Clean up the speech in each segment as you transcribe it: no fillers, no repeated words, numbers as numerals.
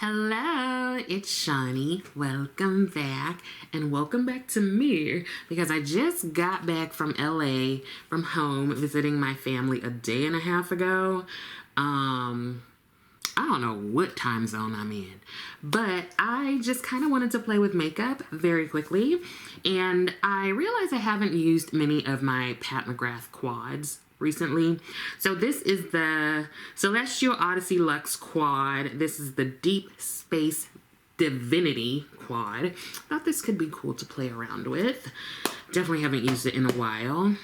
Hello, it's Shawnee. Welcome back, and welcome back to me because I just got back from LA from home visiting my family a day and a half ago. I don't know what time zone I'm in, but I just kind of wanted to play with makeup very quickly, and I realized I haven't used many of my Pat McGrath quads recently. So this is the Celestial Odyssey Luxe quad. This is the Deep Space Divinity quad. Thought this could be cool to play around with. Definitely haven't used it in a while.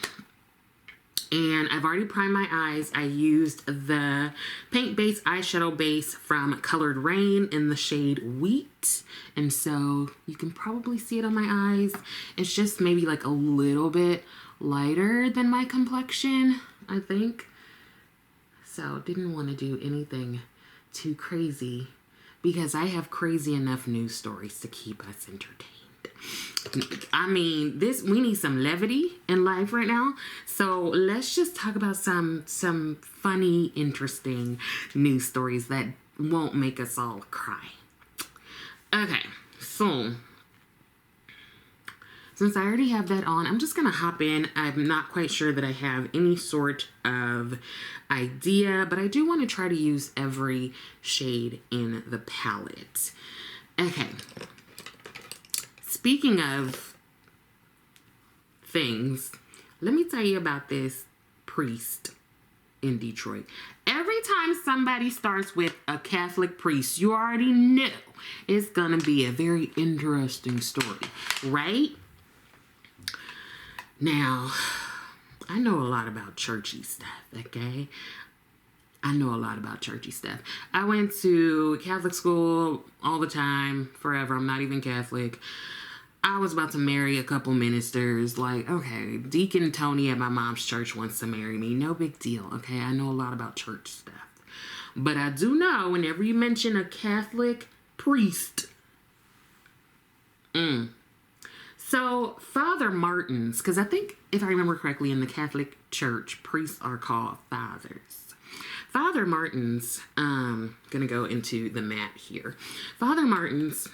And I've already primed my eyes. I used the paint base eyeshadow base from Colored Rain in the shade Wheat. And so you can probably see it on my eyes. It's just maybe like a little bit lighter than my complexion, I think. So didn't want to do anything too crazy because I have crazy enough news stories to keep us entertained. I mean, we need some levity in life right now. So let's just talk about some funny, interesting news stories that won't make us all cry. Okay, so since I already have that on, I'm just going to hop in. I'm not quite sure that I have any sort of idea, but I do want to try to use every shade in the palette. Okay. Speaking of things, let me tell you about this priest in Detroit. Every time somebody starts with a Catholic priest, you already know it's gonna be a very interesting story, right? Now, I know a lot about churchy stuff, okay? I know a lot about churchy stuff. I went to Catholic school all the time, forever. I'm not even Catholic. I was about to marry a couple ministers. Like, okay, Deacon Tony at my mom's church wants to marry me. No big deal, okay? I know a lot about church stuff. But I do know whenever you mention a Catholic priest. So, Father Martins, because I think, if I remember correctly, in the Catholic Church, priests are called fathers. Father Martins, gonna go into the mat here. Father Martins,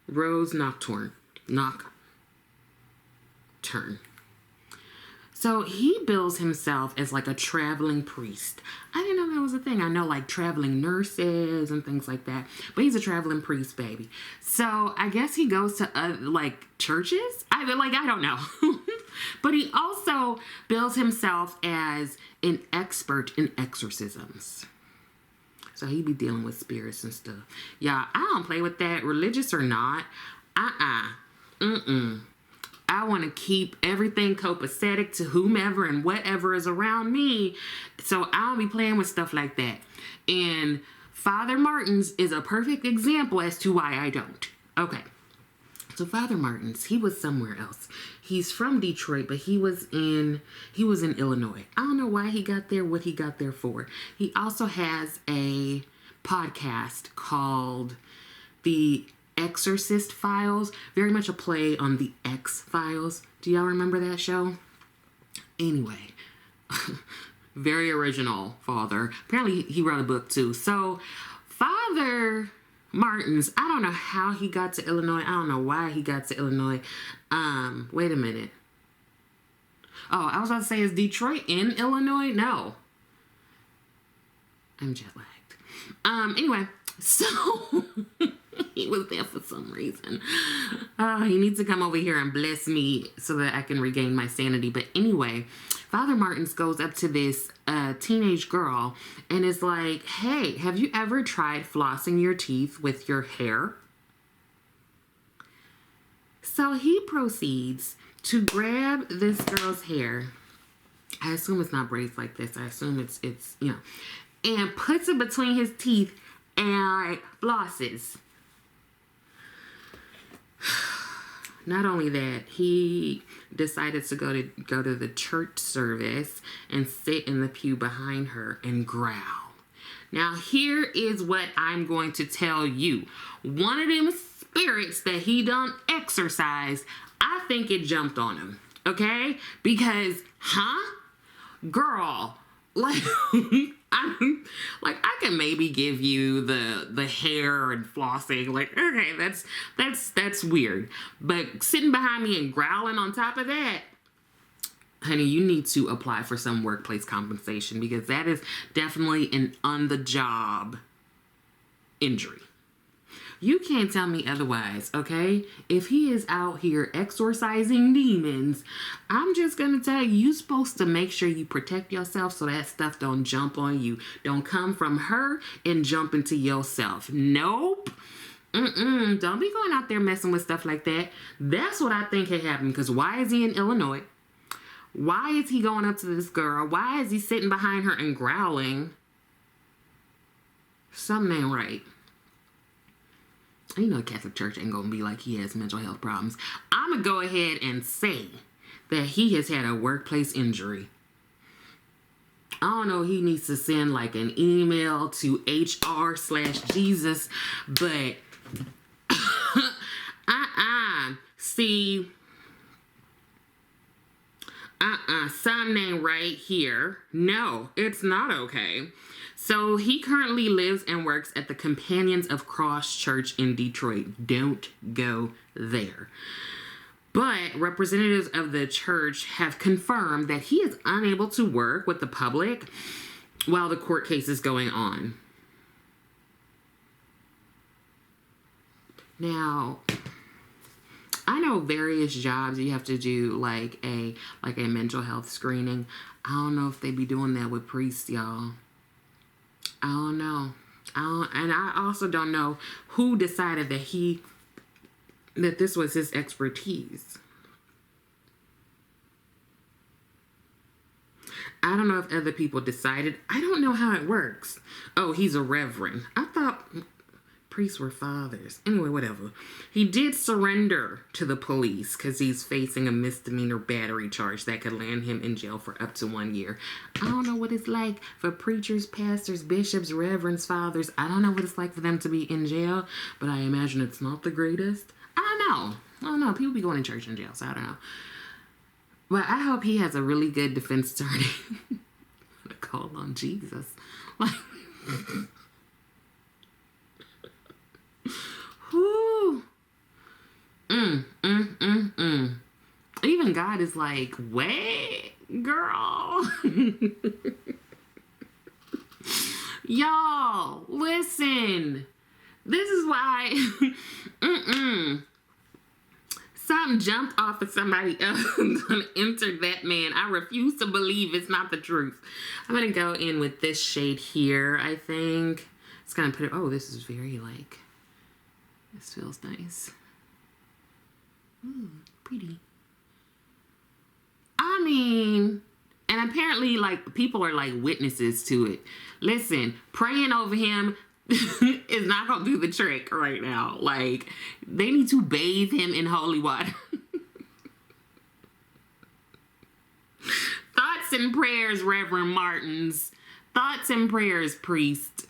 Rose Nocturne. So he bills himself as like a traveling priest. I didn't know that was a thing. I know like traveling nurses and things like that, but he's a traveling priest, baby. So I guess he goes to like churches. I don't know. But he also bills himself as an expert in exorcisms. So he be dealing with spirits and stuff. Y'all, I don't play with that, religious or not. I want to keep everything copacetic to whomever and whatever is around me. So I don't be playing with stuff like that. And Father Martins is a perfect example as to why I don't. Okay. So Father Martins, he was somewhere else. He's from Detroit, but he was in Illinois. I don't know why he got there, what he got there for. He also has a podcast called The Exorcist Files, very much a play on the X-Files. Do y'all remember that show? Anyway, very original father. Apparently he wrote a book too. So Father Martins, I don't know how he got to Illinois. I don't know why he got to Illinois. Wait a minute. Oh, I was about to say, is Detroit in Illinois? No. I'm jet lagged. Anyway, so he was there for some reason. He needs to come over here and bless me so that I can regain my sanity. But anyway, Father Martins goes up to this teenage girl and is like, hey, have you ever tried flossing your teeth with your hair? So he proceeds to grab this girl's hair. I assume it's not braids like this. I assume it's and puts it between his teeth and flosses. Not only that, he decided to go to the church service and sit in the pew behind her and growl. Now, here is what I'm going to tell you. One of them spirits that he done exorcised, I think it jumped on him. Okay? Because, girl, like, Like, I can maybe give you the hair and flossing. Like, okay, that's weird. But sitting behind me and growling on top of that, honey, you need to apply for some workplace compensation, because that is definitely an on-the-job injury. You can't tell me otherwise, okay? If he is out here exorcising demons, I'm just gonna tell you, you're supposed to make sure you protect yourself so that stuff don't jump on you. Don't come from her and jump into yourself. Nope. Don't be going out there messing with stuff like that. That's what I think had happened, because why is he in Illinois? Why is he going up to this girl? Why is he sitting behind her and growling? Something ain't right. You know, the Catholic Church ain't gonna be like he has mental health problems. I'm gonna go ahead and say that he has had a workplace injury. I don't know, he needs to send like an email to HR/Jesus, but see, something ain't right here. No, it's not okay. So he currently lives and works at the Companions of Cross Church in Detroit. Don't go there. But representatives of the church have confirmed that he is unable to work with the public while the court case is going on. Now, I know various jobs you have to do like a mental health screening. I don't know if they be doing that with priests, y'all. I don't know. And I also don't know who decided that this was his expertise. I don't know if other people decided. I don't know how it works. Oh, he's a reverend. I thought priests were fathers. Anyway, whatever. He did surrender to the police because he's facing a misdemeanor battery charge that could land him in jail for up to 1 year. I don't know what it's like for preachers, pastors, bishops, reverends, fathers. I don't know what it's like for them to be in jail, but I imagine it's not the greatest. I don't know. People be going to church in jail, so I don't know. But I hope he has a really good defense attorney. I'm gonna call on Jesus. Like, whoo. Even God is like, wait, girl. Y'all, listen. This is why something jumped off of somebody else and entered that man. I refuse to believe it's not the truth. I'm going to go in with this shade here, I think. It's going to put it, oh, this is very like, this feels nice. Ooh, pretty. I mean, and apparently like people are like witnesses to it. Listen, praying over him is not gonna do the trick right now. Like, they need to bathe him in holy water. Thoughts and prayers, Reverend Martins. Thoughts and prayers, priest.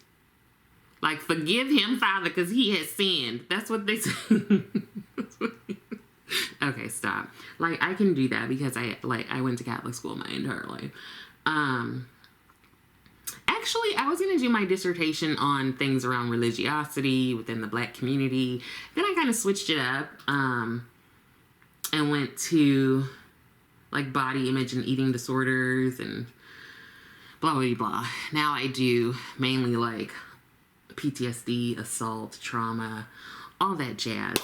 Like, forgive him, Father, because he has sinned. That's what they say. Okay, stop. Like, I can do that because I went to Catholic school my entire life. Actually, I was going to do my dissertation on things around religiosity within the Black community. Then I kind of switched it up and went to like body image and eating disorders and blah, blah, blah. Now I do mainly like PTSD, assault, trauma, all that jazz.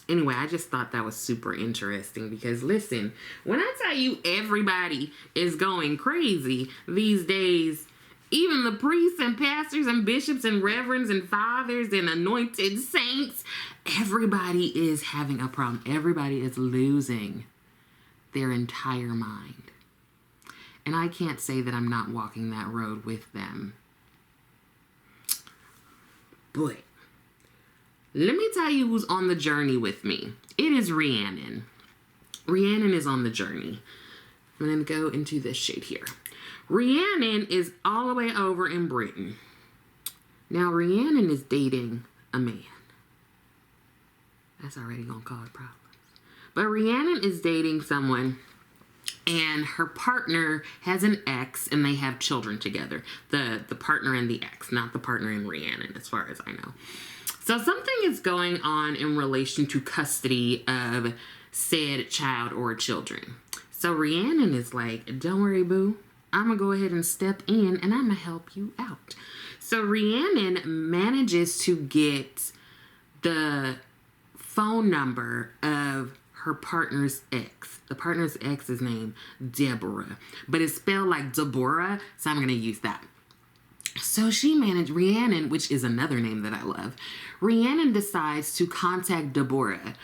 Anyway, I just thought that was super interesting because, listen, when I tell you everybody is going crazy these days, even the priests and pastors and bishops and reverends and fathers and anointed saints, everybody is having a problem. Everybody is losing their entire mind. And I can't say that I'm not walking that road with them. But let me tell you who's on the journey with me. It is Rhiannon. Rhiannon is on the journey. I'm going to go into this shade here. Rhiannon is all the way over in Britain. Now, Rhiannon is dating a man. That's already going to cause problems. But Rhiannon is dating someone and her partner has an ex, and they have children together. The partner and the ex, not the partner and Rhiannon, as far as I know. So something is going on in relation to custody of said child or children. So Rhiannon is like, don't worry, boo. I'm going to go ahead and step in, and I'm going to help you out. So Rhiannon manages to get the phone number of her partner's ex. The partner's ex is named Deborah, but it's spelled like Deborah, so I'm going to use that. So she managed, Rhiannon, which is another name that I love, Rhiannon decides to contact Deborah,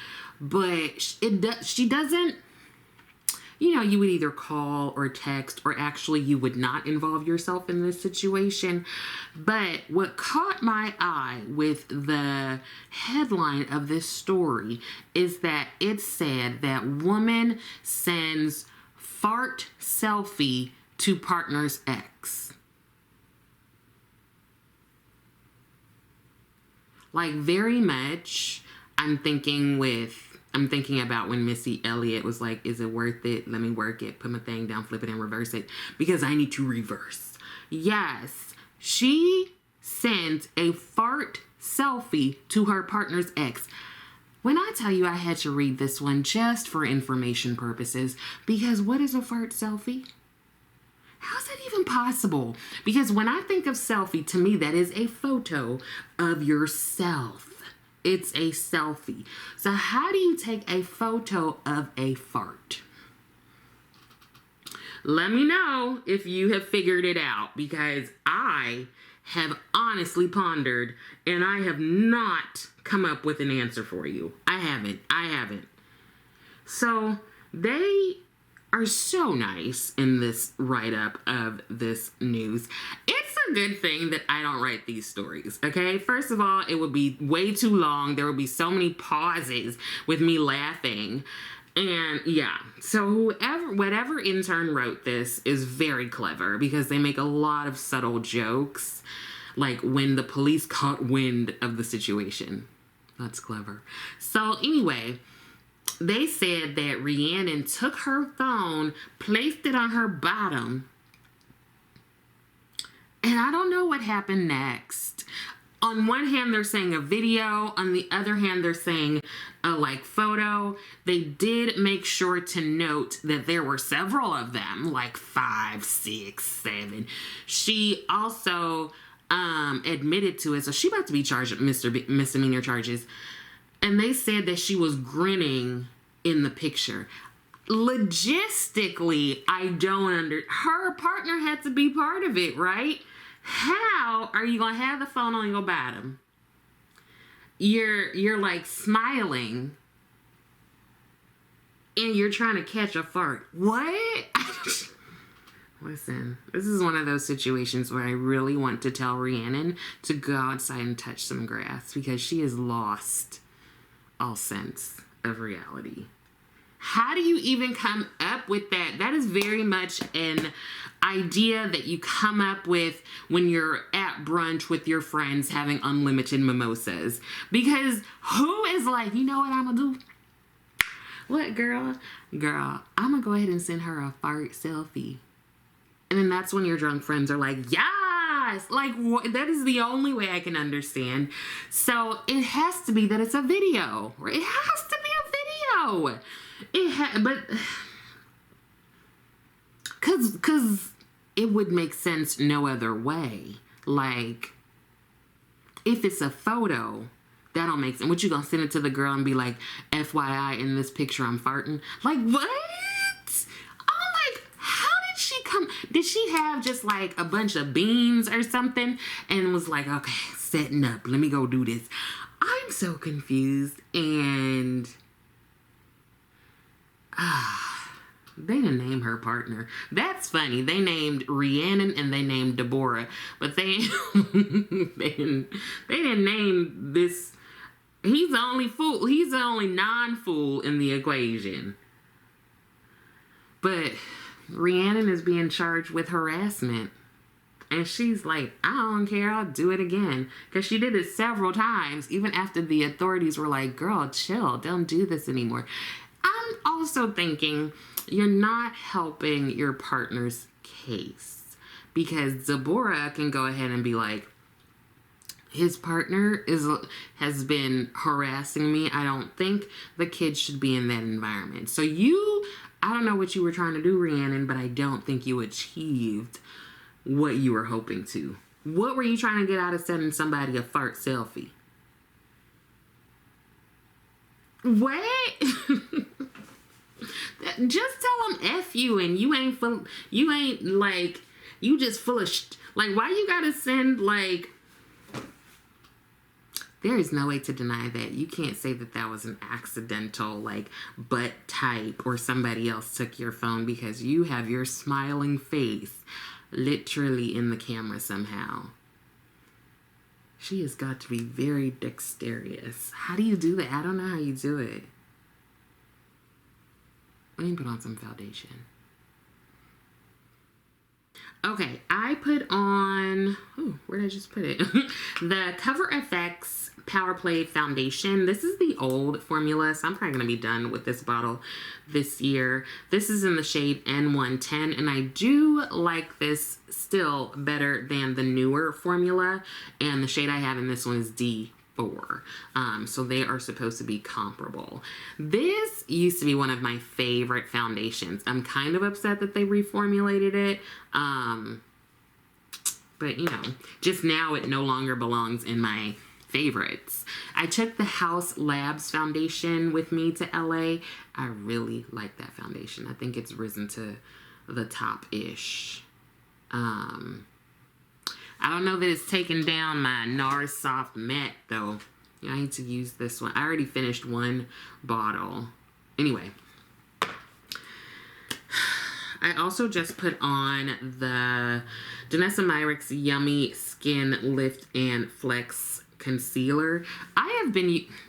but she doesn't, you know, you would either call or text, or actually you would not involve yourself in this situation. But what caught my eye with the headline of this story is that it said that woman sends fart selfie to partner's ex. Like, very much, I'm thinking about when Missy Elliott was like, is it worth it? Let me work it, put my thing down, flip it, and reverse it, because I need to reverse. Yes, she sent a fart selfie to her partner's ex. When I tell you I had to read this one just for information purposes, because what is a fart selfie? How's that even possible? Because when I think of selfie, to me, that is a photo of yourself. It's a selfie. So how do you take a photo of a fart? Let me know if you have figured it out, because I have honestly pondered and I have not come up with an answer for you. I haven't. So they are so nice in this write-up of this news. It's a good thing that I don't write these stories, okay? First of all, it would be way too long. There would be so many pauses with me laughing. And yeah, so whatever intern wrote this is very clever, because they make a lot of subtle jokes, like when the police caught wind of the situation. That's clever. So anyway, they said that Rhiannon took her phone, placed it on her bottom, and I don't know what happened next. On one hand, they're saying a video. On the other hand, they're saying a photo. They did make sure to note that there were several of them, like 5, 6, 7. She also admitted to it, so she about to be charged with misdemeanor charges. And they said that she was grinning in the picture. Logistically, I don't her partner had to be part of it, right? How are you gonna have the phone on your bottom? You're like smiling and you're trying to catch a fart. What? Listen, this is one of those situations where I really want to tell Rhiannon to go outside and touch some grass, because she has lost all sense of reality. How do you even come up with that? That is very much an idea that you come up with when you're at brunch with your friends having unlimited mimosas. Because who is like, you know what I'm gonna do? What, girl? Girl, I'm gonna go ahead and send her a fart selfie. And then that's when your drunk friends are like, yes! Like, that is the only way I can understand. So it has to be that it's a video. It has to be a video. But because it would make sense no other way. Like, if it's a photo, that don't make sense. What, you gonna send it to the girl and be like, FYI, in this picture I'm farting? Like, what? I'm like, how did she come? Did she have just like a bunch of beans or something and was like, okay, setting up, let me go do this? I'm so confused. And they didn't name her partner. That's funny. They named Rhiannon and they named Deborah, but they didn't name this. He's the only fool. He's the only non-fool in the equation. But Rhiannon is being charged with harassment. And she's like, I don't care, I'll do it again. Because she did it several times, even after the authorities were like, girl, chill, don't do this anymore. I'm I'm also thinking you're not helping your partner's case, because Deborah can go ahead and be like, his partner has been harassing me. I don't think the kids should be in that environment. So I don't know what you were trying to do, Rhiannon, but I don't think you achieved what you were hoping to. What were you trying to get out of sending somebody a fart selfie? What? Just tell them F you, and you ain't like, you just full of like, why you gotta send, like, there is no way to deny that. You can't say that that was an accidental, like, butt type or somebody else took your phone, because you have your smiling face literally in the camera somehow. She has got to be very dexterous. How do you do that? I don't know how you do it. Let me put on some foundation. Okay, I put on, where did I just put it? The CoverFX PowerPlay foundation. This is the old formula, so I'm probably going to be done with this bottle this year. This is in the shade N110, and I do like this still better than the newer formula, and the shade I have in this one is D4. So they are supposed to be comparable. This used to be one of my favorite foundations. I'm kind of upset that they reformulated it. But you know, just now it no longer belongs in my favorites. I took the Haus Labs foundation with me to LA. I really like that foundation. I think it's risen to the top-ish. I don't know that it's taken down my NARS Soft Matte, though. I need to use this one. I already finished one bottle. Anyway. I also just put on the Danessa Myricks Yummy Skin Lift and Flex Concealer.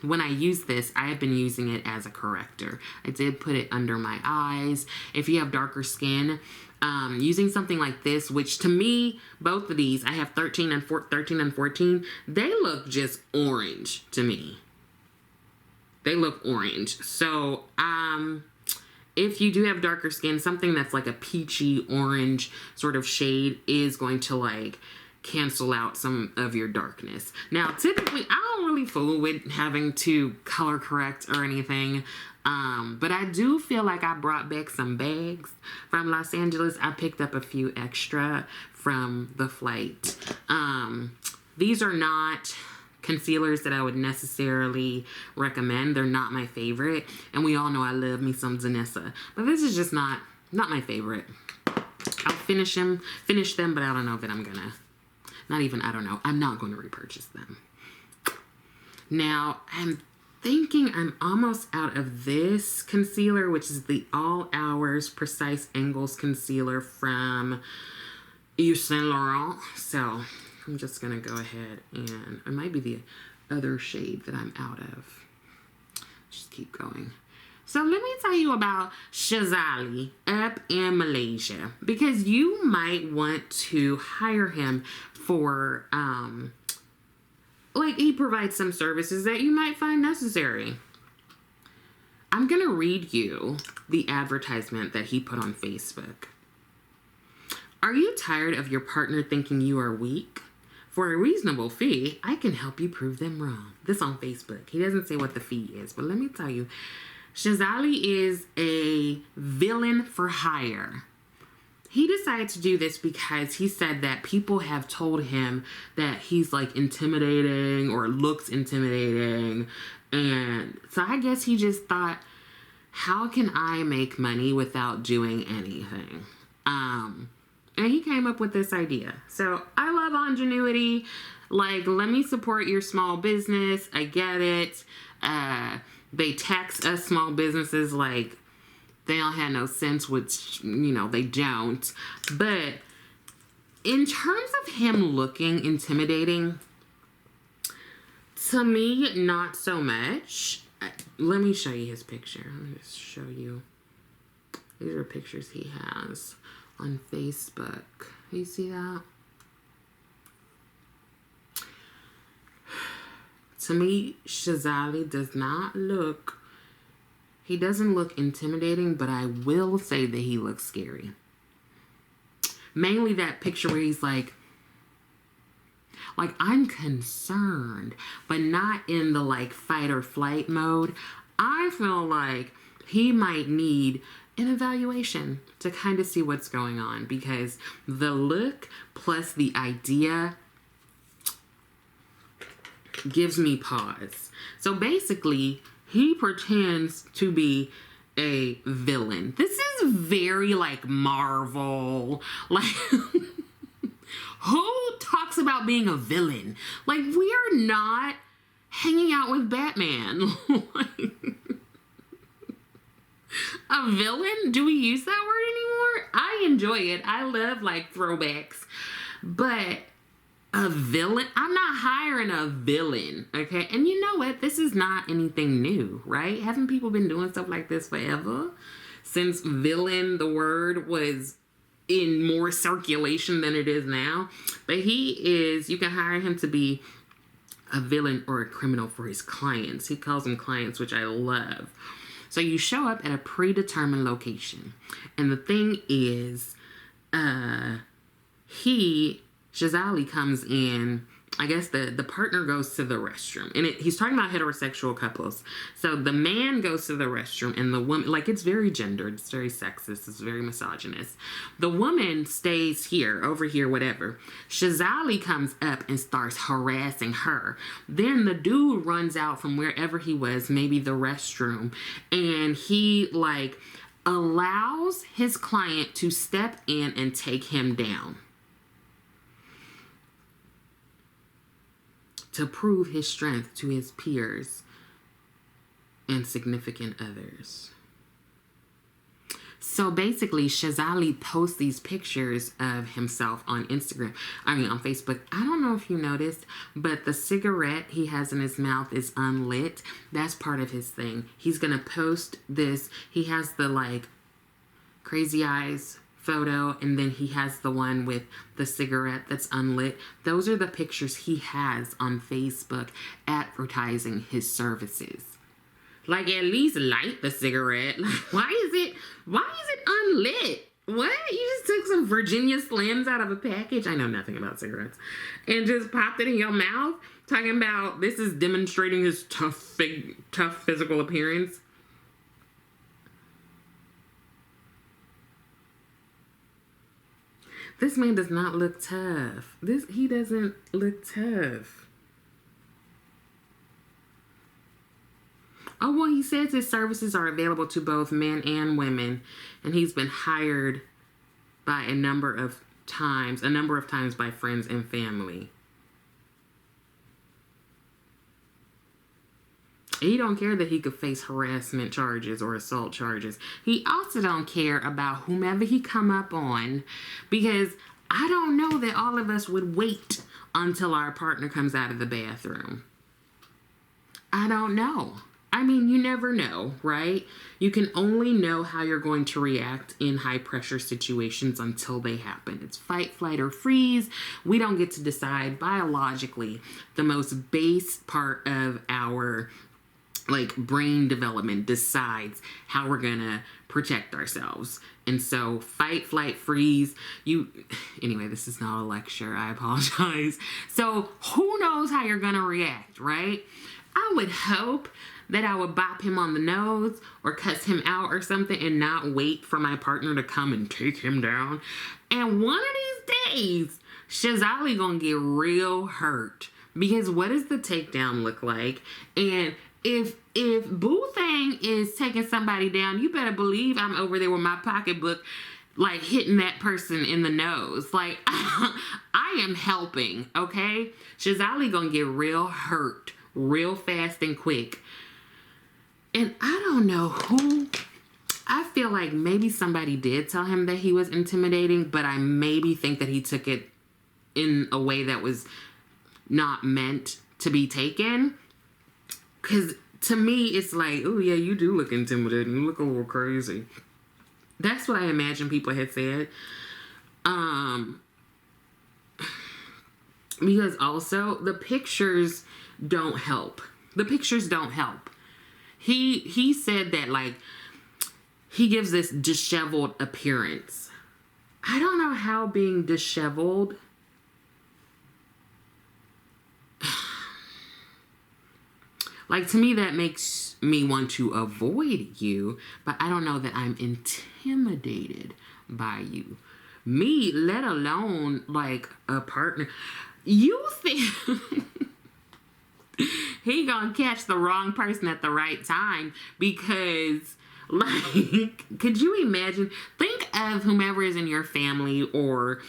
When I use this, I have been using it as a corrector. I did put it under my eyes. If you have darker skin, using something like this, which to me, both of these, I have 13 and 14, they look just orange to me. They look orange. So, if you do have darker skin, something that's like a peachy orange sort of shade is going to like cancel out some of your darkness. Now, typically, I don't really fool with having to color correct or anything. But I do feel like I brought back some bags from Los Angeles. I picked up a few extra from the flight. These are not concealers that I would necessarily recommend. They're not my favorite. And we all know I love me some Danessa. But this is just not my favorite. I'll finish them, but I don't know that I'm gonna, I'm not going to repurchase them. Now, I'm thinking I'm almost out of this concealer, which is the All Hours Precise Angles Concealer from Yves Saint Laurent. So I'm just going to go ahead and, it might be the other shade that I'm out of. Just keep going. So let me tell you about Shazali up in Malaysia, because you might want to hire him for, like, he provides some services that you might find necessary. I'm going to read you the advertisement that he put on Facebook. Are you tired of your partner thinking you are weak? For a reasonable fee, I can help you prove them wrong. This on Facebook. He doesn't say what the fee is, but let me tell you, Shazali is a villain for hire. He decided to do this because he said that people have told him that he's like intimidating or looks intimidating. And so I guess he just thought, how can I make money without doing anything? And he came up with this idea. So I love ingenuity. Like, let me support your small business. I get it. They tax us small businesses like they don't have no sense, which, you know, they don't. But in terms of him looking intimidating, to me, not so much. Let me show you his picture. Let me just show you. These are pictures he has on Facebook. You see that? To me, Shazali does not look He doesn't look intimidating, but I will say that he looks scary. Mainly that picture where he's like I'm concerned, but not in the like fight or flight mode. I feel like he might need an evaluation to kind of see what's going on, because the look plus the idea gives me pause. So basically, he pretends to be a villain. This is very like Marvel. Like, who talks about being a villain? Like, we are not hanging out with Batman. Like, a villain? Do we use that word anymore? I enjoy it. I love like throwbacks. But a villain? I'm not hiring a villain, okay? And you know what? This is not anything new, right? Haven't people been doing stuff like this forever? Since villain, the word, was in more circulation than it is now. But he is, you can hire him to be a villain or a criminal for his clients. He calls them clients, which I love. So you show up at a predetermined location. And the thing is, Shazali comes in, I guess the partner goes to the restroom. And he's talking about heterosexual couples. So the man goes to the restroom and the woman, like, it's very gendered, it's very sexist, it's very misogynist. The woman stays here, over here, whatever. Shazali comes up and starts harassing her. Then the dude runs out from wherever he was, maybe the restroom, and he, like, allows his client to step in and take him down to prove his strength to his peers and significant others. So basically, Shazali posts these pictures of himself on Instagram. On Facebook. I don't know if you noticed, but the cigarette he has in his mouth is unlit. That's part of his thing. He's gonna post this. He has the like crazy eyes photo, and then he has the one with the cigarette that's unlit. Those are the pictures he has on Facebook advertising his services. Like, at least light the cigarette. Like, why is it unlit? What? You just took some Virginia Slims out of a package? I know nothing about cigarettes. And just popped it in your mouth? Talking about this is demonstrating his tough physical appearance. This man does not look tough. He doesn't look tough. Oh, well, he says his services are available to both men and women, and he's been hired by a number of times by friends and family. He don't care that he could face harassment charges or assault charges. He also don't care about whomever he come up on, because I don't know that all of us would wait until our partner comes out of the bathroom. I don't know. I mean, you never know, right? You can only know how you're going to react in high pressure situations until they happen. It's fight, flight, or freeze. We don't get to decide biologically. The most base part of our brain development decides how we're gonna protect ourselves. And so fight, flight, freeze, anyway, this is not a lecture, I apologize. So who knows how you're gonna react, right? I would hope that I would bop him on the nose or cuss him out or something and not wait for my partner to come and take him down. And one of these days, Shazali gonna get real hurt, because what does the takedown look like? And if Boo Thang is taking somebody down, you better believe I'm over there with my pocketbook, like, hitting that person in the nose. Like, I am helping, okay? Shazali gonna get real hurt real fast and quick. And I don't know who. I feel like maybe somebody did tell him that he was intimidating, but I maybe think that he took it in a way that was not meant to be taken. Because to me, it's like, oh yeah, you do look intimidating. You look a little crazy. That's what I imagine people had said. Because also, the pictures don't help. The pictures don't help. he said that, like, he gives this disheveled appearance. I don't know how being disheveled... Like, to me, that makes me want to avoid you, but I don't know that I'm intimidated by you. Me, let alone, like, a partner. You think he gonna catch the wrong person at the right time because, like, could you imagine? Think of whomever is in your family or,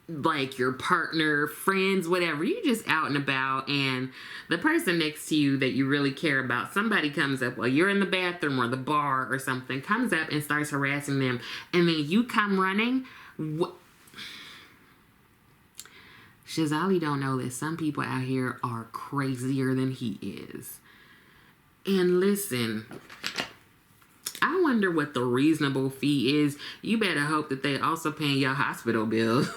like, your partner, friends, whatever. You just out and about, and the person next to you that you really care about, somebody comes up while you're in the bathroom or the bar or something, comes up and starts harassing them, and then you come running. Shazali don't know that some people out here are crazier than he is. And listen, I wonder what the reasonable fee is. You better hope that they also paying your hospital bills.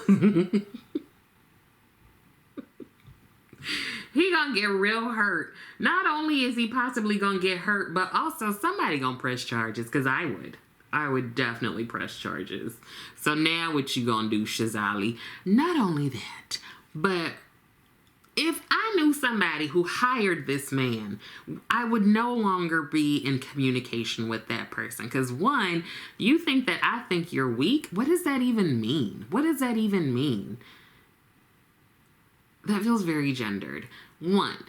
He gonna get real hurt. Not only is he possibly gonna get hurt, but also somebody gonna press charges, because I would definitely press charges. So now what you gonna do, Shazali? Not only that, but if I knew somebody who hired this man, I would no longer be in communication with that person. Because one, you think that I think you're weak? What does that even mean? What does that even mean? That feels very gendered. One.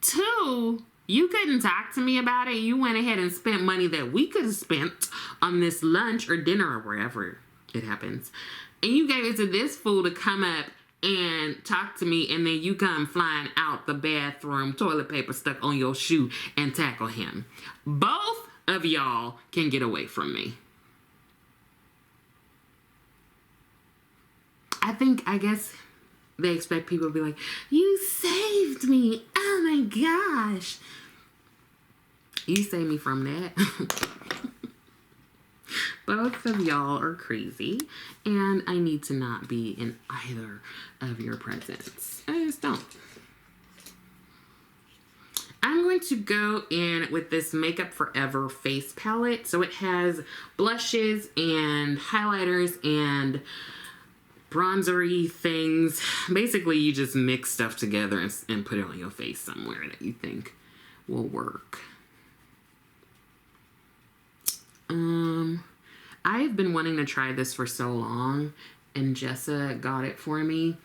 Two, you couldn't talk to me about it. You went ahead and spent money that we could have spent on this lunch or dinner or wherever it happens. And you gave it to this fool to come up and talk to me, and then you come flying out the bathroom, toilet paper stuck on your shoe, and tackle him. Both of y'all can get away from me. I guess they expect people to be like, you saved me. Oh my gosh. You saved me from that. Both of y'all are crazy, and I need to not be in either of your presence. I just don't. I'm going to go in with this Makeup Forever face palette. So it has blushes and highlighters and bronzery things. Basically, you just mix stuff together and put it on your face somewhere that you think will work. I have been wanting to try this for so long, and Jessa got it for me.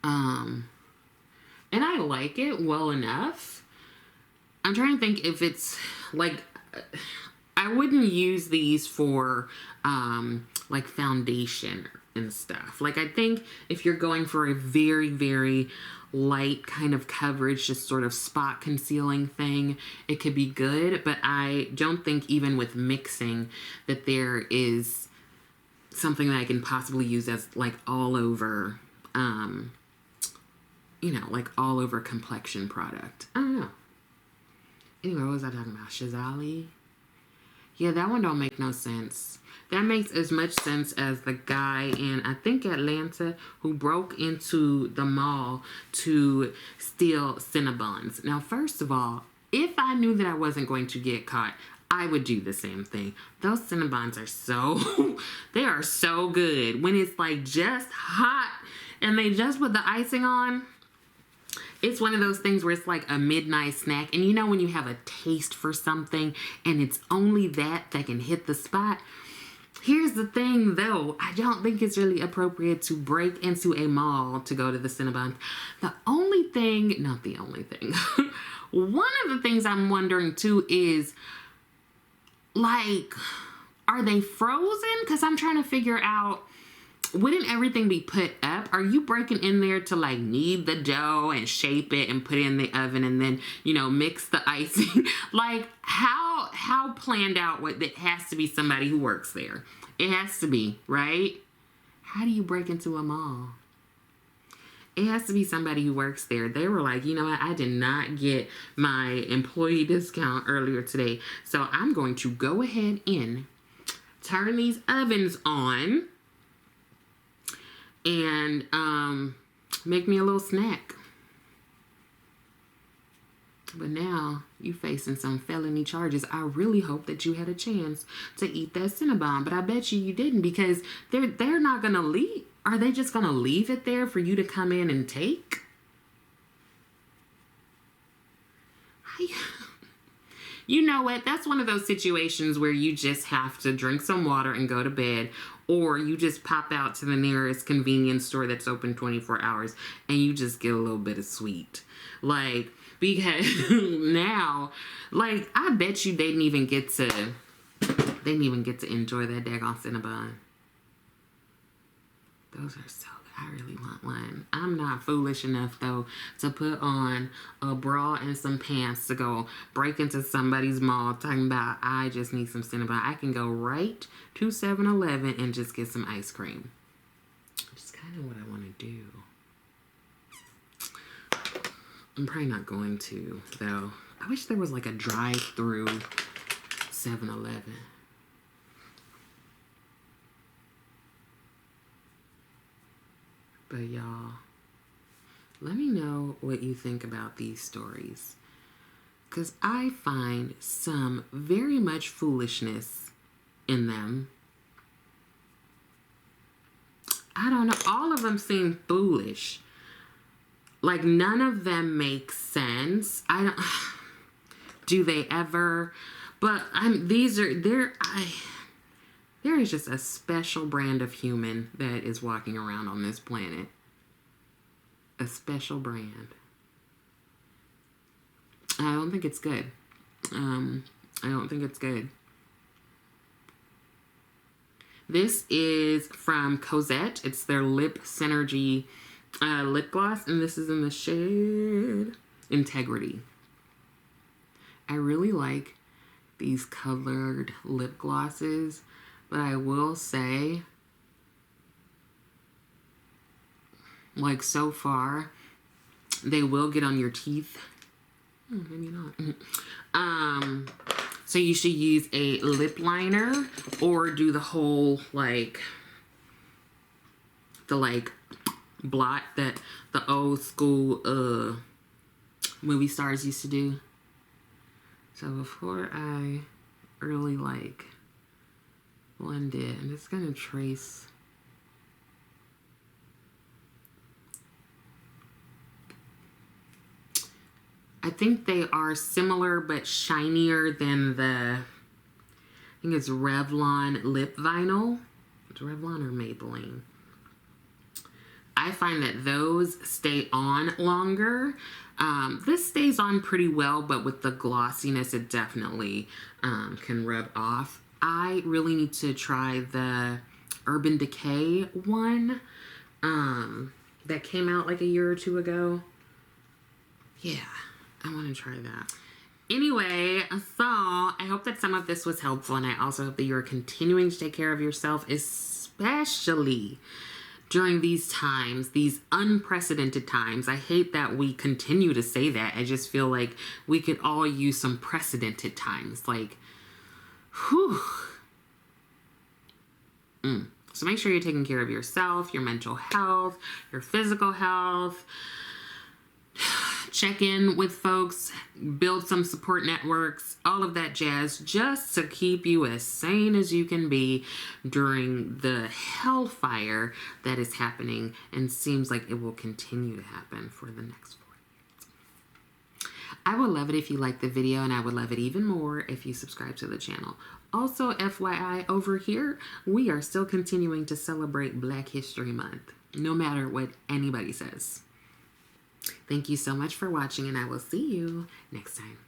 And I like it well enough. I'm trying to think if it's, like, I wouldn't use these for, like, foundation and stuff. Like, I think if you're going for a very, very light kind of coverage, just sort of spot concealing thing, it could be good, but I don't think even with mixing that there is something that I can possibly use as, like, all over, you know, like all over complexion product. I don't know. Anyway, what was I talking about? Shazali? Yeah, that one don't make no sense. That makes as much sense as the guy in, I think, Atlanta, who broke into the mall to steal Cinnabons. Now, first of all, if I knew that I wasn't going to get caught, I would do the same thing. Those Cinnabons are so, they are so good. When it's like just hot and they just put the icing on, it's one of those things where it's like a midnight snack. And you know when you have a taste for something and it's only that can hit the spot? Here's the thing, though. I don't think it's really appropriate to break into a mall to go to the Cinnabons. The only thing, not the only thing, one of the things I'm wondering, too, is, like, are they frozen? Because I'm trying to figure out, wouldn't everything be put up? Are you breaking in there to, like, knead the dough and shape it and put it in the oven and then, you know, mix the icing? Like, how planned out? What, it has to be somebody who works there. It has to be, right? How do you break into a mall? It has to be somebody who works there. They were like, you know what? I did not get my employee discount earlier today, so I'm going to go ahead and turn these ovens on and make me a little snack. But now you facing some felony charges. I really hope that you had a chance to eat that Cinnabon, but I bet you didn't, because they're not gonna leave. Are they just gonna leave it there for you to come in and take? You know what? That's one of those situations where you just have to drink some water and go to bed, or you just pop out to the nearest convenience store that's open 24 hours and you just get a little bit of sweet. Like, because now, like, I bet you they didn't even get to enjoy that daggone Cinnabon. Those are so, I really want one. I'm not foolish enough, though, to put on a bra and some pants to go break into somebody's mall talking about, I just need some Cinnabon. I can go right to 7-Eleven and just get some ice cream. Which is kind of what I want to do. I'm probably not going to, though. I wish there was like a drive-through 7-Eleven. But y'all, let me know what you think about these stories, because I find some very much foolishness in them. I don't know. All of them seem foolish. Like, none of them make sense. Do they ever? But there is just a special brand of human that is walking around on this planet. A special brand. I don't think it's good. I don't think it's good. This is from Cosette. It's their Lip Synergy lip gloss, and this is in the shade Integrity. I really like these colored lip glosses, but I will say, like, so far, they will get on your teeth. Maybe not. So you should use a lip liner, or do the whole, like, blot that the old school movie stars used to do. So before I really, like, blend it, I'm just gonna trace. I think they are similar but shinier than the, I think it's Revlon lip vinyl. It's Revlon or Maybelline. I find that those stay on longer. This stays on pretty well, but with the glossiness, it definitely can rub off. I really need to try the Urban Decay one that came out like a year or two ago. Yeah, I want to try that. Anyway, so I hope that some of this was helpful, and I also hope that you're continuing to take care of yourself, especially during these times, these unprecedented times. I hate that we continue to say that. I just feel like we could all use some precedented times. Like, whew. So make sure you're taking care of yourself, your mental health, your physical health. Check in with folks, build some support networks, all of that jazz, just to keep you as sane as you can be during the hellfire that is happening and seems like it will continue to happen for the next 4 years. I would love it if you liked the video, and I would love it even more if you subscribe to the channel. Also, FYI, over here, we are still continuing to celebrate Black History Month, no matter what anybody says. Thank you so much for watching, and I will see you next time.